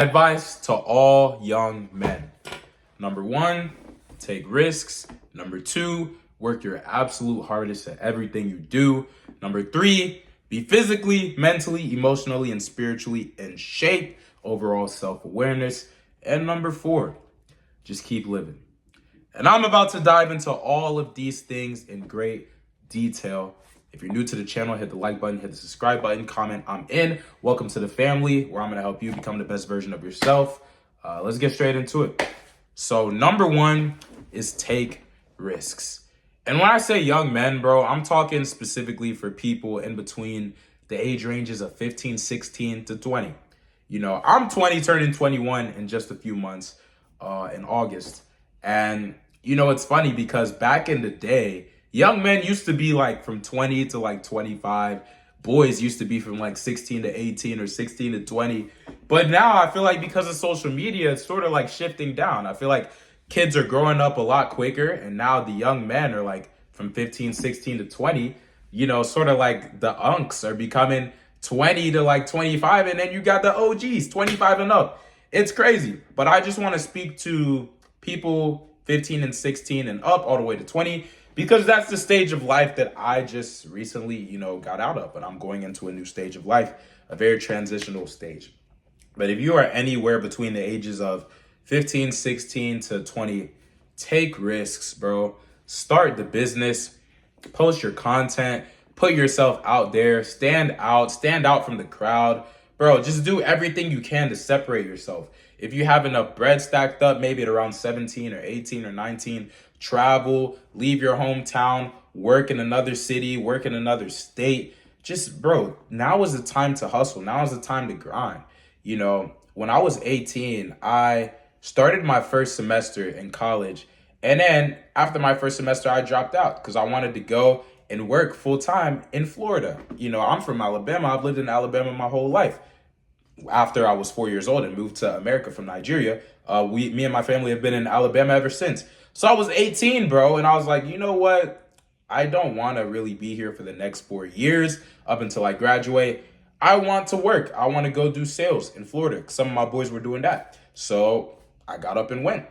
Advice to all young men. Number one, take risks. Number two, work your absolute hardest at everything you do. Number three, be physically, mentally, emotionally, and spiritually in shape. Overall self-awareness. And number four, just keep living. And I'm about to dive into all of these things in great detail. If you're new to the channel, hit the like button, hit the subscribe button, comment I'm in. Welcome to the family where I'm going to help you become the best version of yourself. Let's get straight into it. So number one is take risks. And when I say young men, bro, I'm talking specifically for people in between the age ranges of 15, 16 to 20. You know, I'm 20, turning 21 in just a few months in August. And, you know, it's funny because back in the day, young men used to be like from 20 to like 25. Boys used to be from like 16 to 18 or 16 to 20. But now I feel like because of social media, it's sort of like shifting down. I feel like kids are growing up a lot quicker. And now the young men are like from 15, 16 to 20. You know, sort of like the unks are becoming 20 to like 25. And then you got the OGs, 25 and up. It's crazy. But I just want to speak to people 15 and 16 and up all the way to 20. Because that's the stage of life that I just recently, got out of. But I'm going into a new stage of life, a very transitional stage. But if you are anywhere between the ages of 15, 16 to 20, take risks, bro. Start the business, post your content, put yourself out there, stand out from the crowd. Bro, just do everything you can to separate yourself. If you have enough bread stacked up, maybe at around 17 or 18 or 19, travel, leave your hometown, work in another city, work in another state. Just, bro, now is the time to hustle. Now is the time to grind. You know, when I was 18, I started my first semester in college. And then after my first semester, I dropped out because I wanted to go and work full time in Florida. You know, I'm from Alabama. I've lived in Alabama my whole life. After I was 4 years old and moved to America from Nigeria, me and my family have been in Alabama ever since. So I was 18, bro, and I was like, you know what? I don't want to really be here for the next 4 years up until I graduate. I want to work. I want to go do sales in Florida. Some of my boys were doing that. So I got up and went.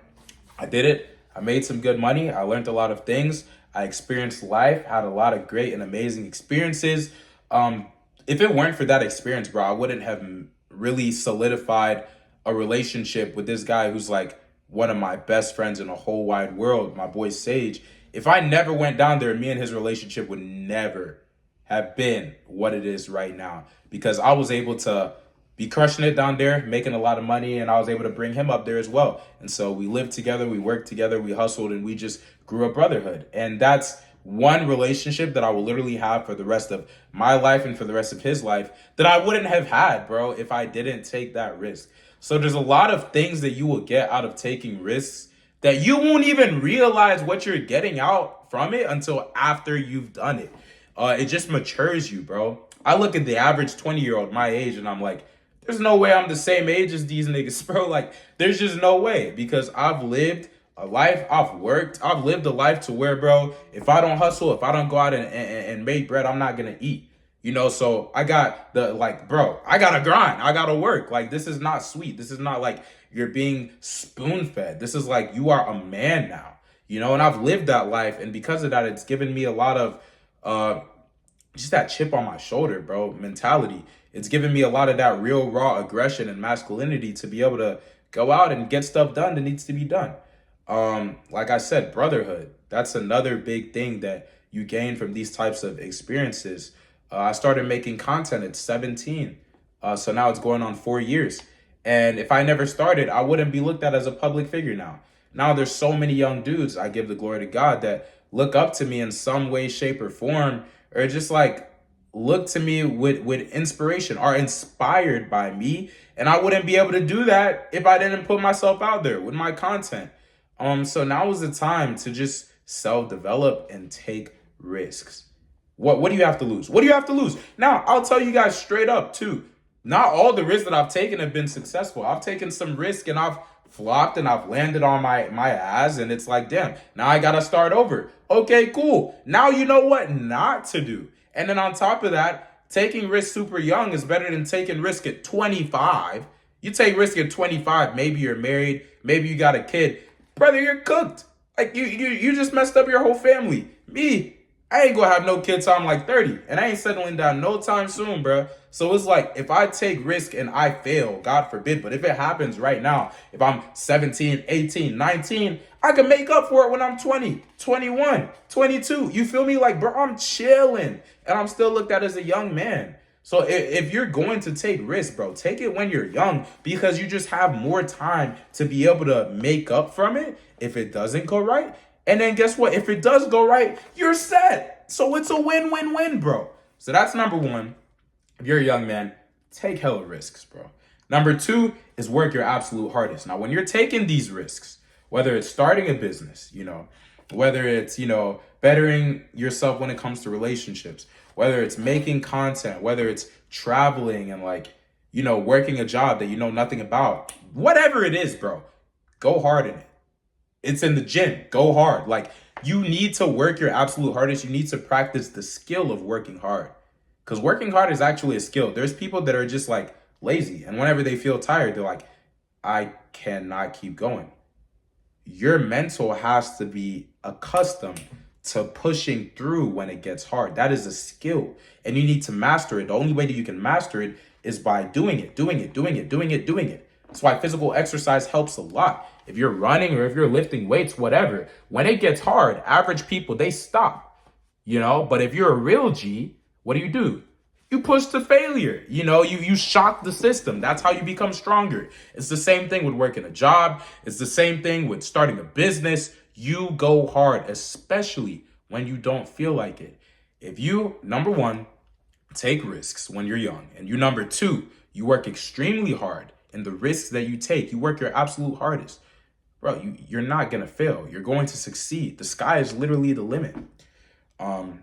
I did it. I made some good money. I learned a lot of things. I experienced life, had a lot of great and amazing experiences. If it weren't for that experience, bro, I wouldn't have really solidified a relationship with this guy who's like one of my best friends in the whole wide world, my boy Sage. If I never went down there, me and his relationship would never have been what it is right now, because I was able to be crushing it down there, making a lot of money, and I was able to bring him up there as well. And so we lived together, we worked together, we hustled, and we just grew a brotherhood. And that's one relationship that I will literally have for the rest of my life and for the rest of his life that I wouldn't have had, bro, if I didn't take that risk. So there's a lot of things that you will get out of taking risks that you won't even realize what you're getting out from it until after you've done it. It just matures you, bro. I look at the average 20-year-old my age and I'm like, there's no way I'm the same age as these niggas, bro. Like, there's just no way, because I've lived a life, I've worked, I've lived a life to where, bro, if I don't hustle, if I don't go out and make bread, I'm not gonna eat. You know, so I got bro, I gotta grind, I gotta work. Like, this is not sweet. This is not like you're being spoon fed. This is like you are a man now, you know, and I've lived that life. And because of that, it's given me a lot of just that chip on my shoulder, bro, mentality. It's given me a lot of that real raw aggression and masculinity to be able to go out and get stuff done that needs to be done. Like I said, brotherhood. That's another big thing that you gain from these types of experiences. I started making content at 17. So now it's going on 4 years. And if I never started, I wouldn't be looked at as a public figure now. Now there's so many young dudes, I give the glory to God, that look up to me in some way, shape, or form, or just like look to me with inspiration, are inspired by me. And I wouldn't be able to do that if I didn't put myself out there with my content. So now is the time to just self-develop and take risks. What do you have to lose? What do you have to lose? Now, I'll tell you guys straight up too. Not all the risks that I've taken have been successful. I've taken some risk and I've flopped and I've landed on my ass, and it's like, damn, now I gotta start over. Okay, cool. Now you know what not to do. And then on top of that, taking risk super young is better than taking risk at 25 You take risk at 25, maybe you're married, maybe you got a kid. Brother, you're cooked. Like you just messed up your whole family. Me, I ain't gonna have no kids till I'm like 30, and I ain't settling down no time soon, bro. So it's like, if I take risk and I fail, God forbid, but if it happens right now, if I'm 17, 18, 19, I can make up for it when I'm 20, 21, 22. You feel me? Like, bro, I'm chilling, and I'm still looked at as a young man. So if you're going to take risks, bro, take it when you're young, because you just have more time to be able to make up from it if it doesn't go right. And then guess what? If it does go right, you're set. So it's a win-win-win, bro. So that's number one. If you're a young man, take hella risks, bro. Number two is work your absolute hardest. Now, when you're taking these risks, whether it's starting a business, whether it's, bettering yourself when it comes to relationships, whether it's making content, whether it's traveling and working a job that you know nothing about, whatever it is, bro, go hard in it. It's in the gym. Go hard. Like, you need to work your absolute hardest. You need to practice the skill of working hard. Because working hard is actually a skill. There's people that are just like lazy. And whenever they feel tired, they're like, I cannot keep going. Your mental has to be accustomed to pushing through when it gets hard. That is a skill. And you need to master it. The only way that you can master it is by doing it. That's why physical exercise helps a lot. If you're running or if you're lifting weights, whatever, when it gets hard, average people, they stop, But if you're a real G, what do? You push to failure. You shock the system. That's how you become stronger. It's the same thing with working a job. It's the same thing with starting a business. You go hard, especially when you don't feel like it. If you, number one, take risks when you're young, and number two, you work extremely hard, and the risks that you take, you work your absolute hardest, bro, you're not going to fail. You're going to succeed. The sky is literally the limit.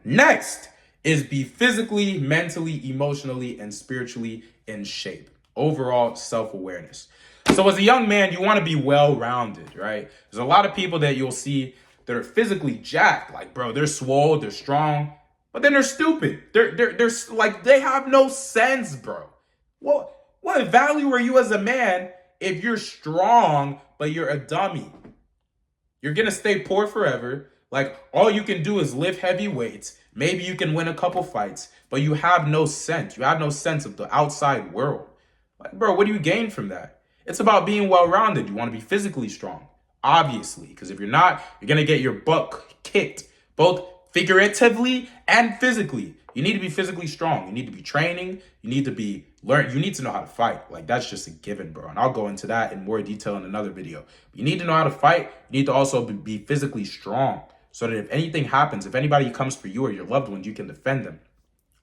Next is be physically, mentally, emotionally, and spiritually in shape. Overall self-awareness. So as a young man, you want to be well-rounded, right? There's a lot of people that you'll see that are physically jacked. Like, bro, they're swole, they're strong, but then they're stupid. They're like, they have no sense, bro. Well, what value are you as a man if you're strong, but you're a dummy? You're going to stay poor forever. Like, all you can do is lift heavy weights. Maybe you can win a couple fights, but you have no sense. You have no sense of the outside world. Like, bro, what do you gain from that? It's about being well-rounded. You want to be physically strong, obviously, because if you're not, you're going to get your butt kicked, both figuratively and physically. You need to be physically strong. You need to be training. You need to be learn. You need to know how to fight. Like, that's just a given, bro. And I'll go into that in more detail in another video. But you need to know how to fight. You need to also be physically strong, so that if anything happens, if anybody comes for you or your loved ones, you can defend them.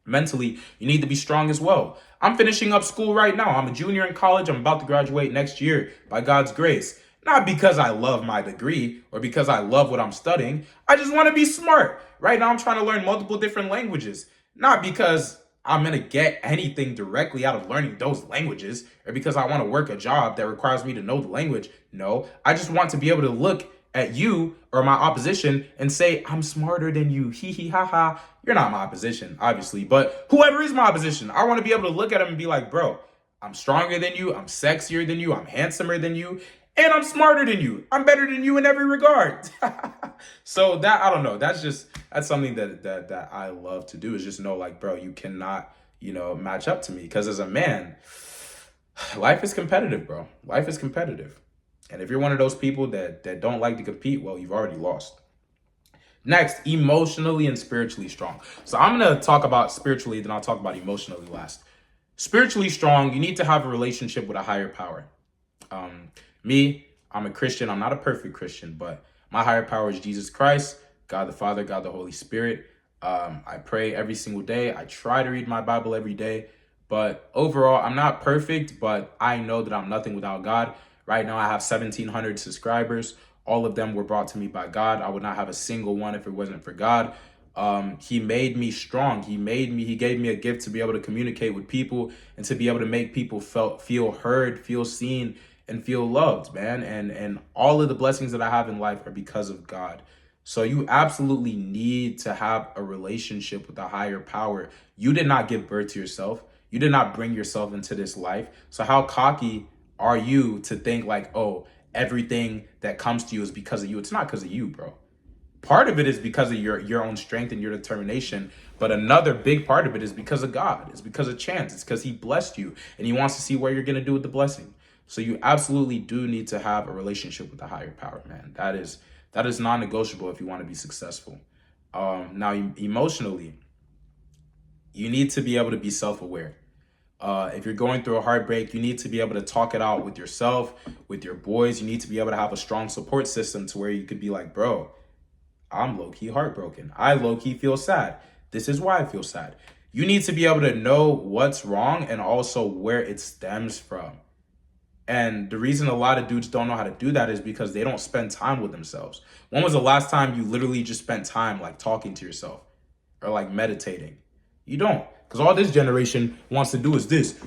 Mentally, you need to be strong as well. I'm finishing up school right now. I'm a junior in college. I'm about to graduate next year by God's grace. Not because I love my degree or because I love what I'm studying. I just want to be smart. Right now, I'm trying to learn multiple different languages. Not because I'm going to get anything directly out of learning those languages or because I want to work a job that requires me to know the language. No, I just want to be able to look at you or my opposition and say, I'm smarter than you. Hee hee ha ha. You're not my opposition, obviously, but whoever is my opposition, I want to be able to look at him and be like, bro, I'm stronger than you. I'm sexier than you. I'm handsomer than you. And I'm smarter than you. I'm better than you in every regard. So that, I don't know. That's something that I love to do, is just know, like, bro, you cannot, match up to me. Because as a man, life is competitive, bro. Life is competitive. And if you're one of those people that don't like to compete, well, you've already lost. Next, emotionally and spiritually strong. So I'm going to talk about spiritually, then I'll talk about emotionally last. Spiritually strong, you need to have a relationship with a higher power. Me, I'm a Christian. I'm not a perfect Christian, but my higher power is Jesus Christ, God the Father, God the Holy Spirit. I pray every single day. I try to read my Bible every day. But overall, I'm not perfect, but I know that I'm nothing without God. Right now, I have 1,700 subscribers. All of them were brought to me by God. I would not have a single one if it wasn't for God. He made me strong. He gave me a gift to be able to communicate with people and to be able to make people feel heard, feel seen, and feel loved, man. And all of the blessings that I have in life are because of God. So you absolutely need to have a relationship with a higher power. You did not give birth to yourself. You did not bring yourself into this life. So how cocky are you to think like, oh, everything that comes to you is because of you? It's not because of you, bro. Part of it is because of your own strength and your determination, but another big part of it is because of God. It's because of chance. It's because he blessed you and he wants to see what you're going to do with the blessing. So you absolutely do need to have a relationship with the higher power, man. That is non-negotiable if you want to be successful. Now, emotionally, you need to be able to be self-aware. If you're going through a heartbreak, you need to be able to talk it out with yourself, with your boys. You need to be able to have a strong support system to where you could be like, bro, I'm low-key heartbroken. I low-key feel sad. This is why I feel sad. You need to be able to know what's wrong and also where it stems from. And the reason a lot of dudes don't know how to do that is because they don't spend time with themselves. When was the last time you literally just spent time like talking to yourself or like meditating? You don't. Because all this generation wants to do is this.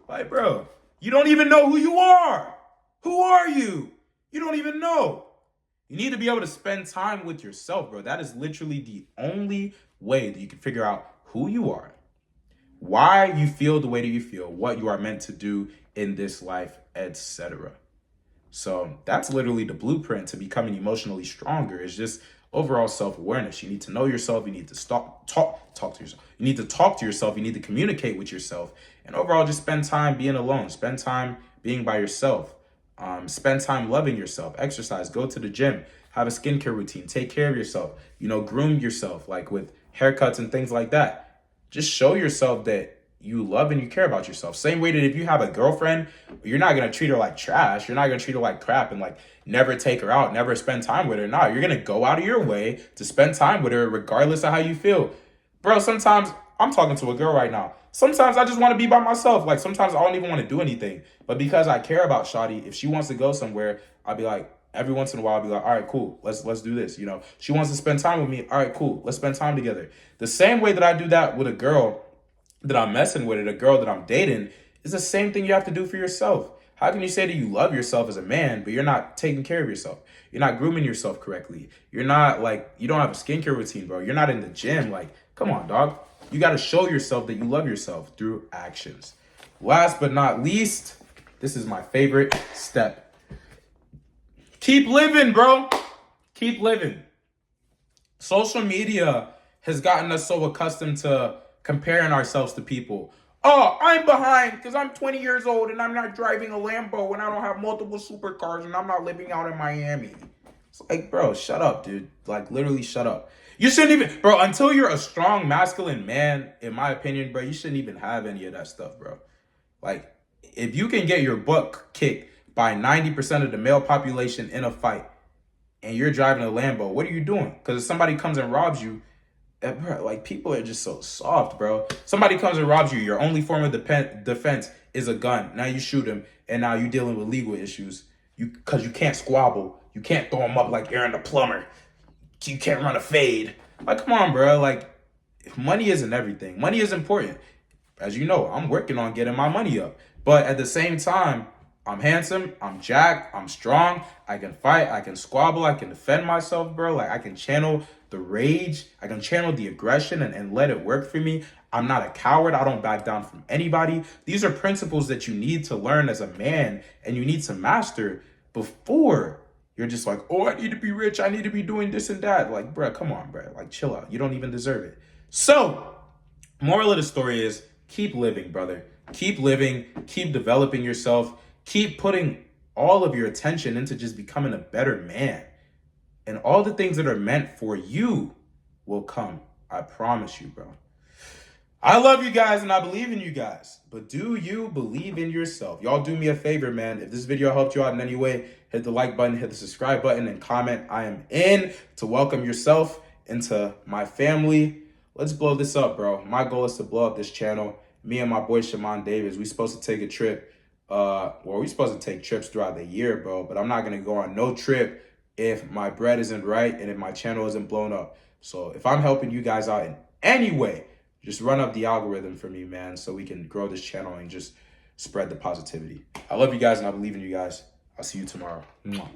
Like, bro, you don't even know who you are. Who are you? You don't even know. You need to be able to spend time with yourself, bro. That is literally the only way that you can figure out who you are, why you feel the way that you feel, what you are meant to do in this life, etc. So that's literally the blueprint to becoming emotionally stronger. It's just overall self-awareness. You need to know yourself. You need to talk to yourself. You need to talk to yourself. You need to communicate with yourself. And overall, just spend time being alone. Spend time being by yourself. Spend time loving yourself. Exercise. Go to the gym. Have a skincare routine. Take care of yourself. Groom yourself, like with haircuts and things like that. Just show yourself that you love and you care about yourself. Same way that if you have a girlfriend, you're not going to treat her like trash. You're not going to treat her like crap and like never take her out, never spend time with her. No, you're going to go out of your way to spend time with her regardless of how you feel. Bro, sometimes I'm talking to a girl right now. Sometimes I just want to be by myself. Like sometimes I don't even want to do anything. But because I care about Shawty, if she wants to go somewhere, I'll be like, every once in a while, I'll be like, all right, cool. Let's do this. She wants to spend time with me. All right, cool. Let's spend time together. The same way that I do that with a girl that I'm messing with, a girl that I'm dating, is the same thing you have to do for yourself. How can you say that you love yourself as a man, but you're not taking care of yourself? You're not grooming yourself correctly. You're not you don't have a skincare routine, bro. You're not in the gym. Like, come on, dog. You got to show yourself that you love yourself through actions. Last but not least, this is my favorite step. Keep living, bro. Keep living. Social media has gotten us so accustomed to comparing ourselves to people. Oh, I'm behind because I'm 20 years old and I'm not driving a Lambo and I don't have multiple supercars and I'm not living out in Miami. It's like, bro, shut up, dude. Like, literally shut up. You shouldn't even, bro, until you're a strong, masculine man, in my opinion, bro, you shouldn't even have any of that stuff, bro. Like, if you can get your butt kicked by 90% of the male population in a fight and you're driving a Lambo, what are you doing? Because if somebody comes and robs you, bro, like, people are just so soft, bro. Somebody comes and robs you, your only form of defense is a gun. Now you shoot him, and now you're dealing with legal issues. Because you can't squabble. You can't throw him up like Aaron the plumber. You can't run a fade. Like, come on, bro. Like, money isn't everything. Money is important. As you know, I'm working on getting my money up. But at the same time, I'm handsome, I'm jacked, I'm strong, I can fight, I can squabble, I can defend myself, bro. Like, I can channel the rage, I can channel the aggression and let it work for me. I'm not a coward, I don't back down from anybody. These are principles that you need to learn as a man and you need to master before you're just like, oh, I need to be rich, I need to be doing this and that. Like, bro, come on, bro. Like, chill out. You don't even deserve it. So, moral of the story is keep living, brother. Keep living, keep developing yourself. Keep putting all of your attention into just becoming a better man. And all the things that are meant for you will come. I promise you, bro. I love you guys and I believe in you guys. But do you believe in yourself? Y'all do me a favor, man. If this video helped you out in any way, hit the like button, hit the subscribe button, and comment I am in to welcome yourself into my family. Let's blow this up, bro. My goal is to blow up this channel. Me and my boy Shaman Davis, we supposed to take a trip. We're supposed to take trips throughout the year, bro, but I'm not going to go on no trip if my bread isn't right and if my channel isn't blown up. So if I'm helping you guys out in any way, just run up the algorithm for me, man, so we can grow this channel and just spread the positivity. I love you guys and I believe in you guys. I'll see you tomorrow. Mwah.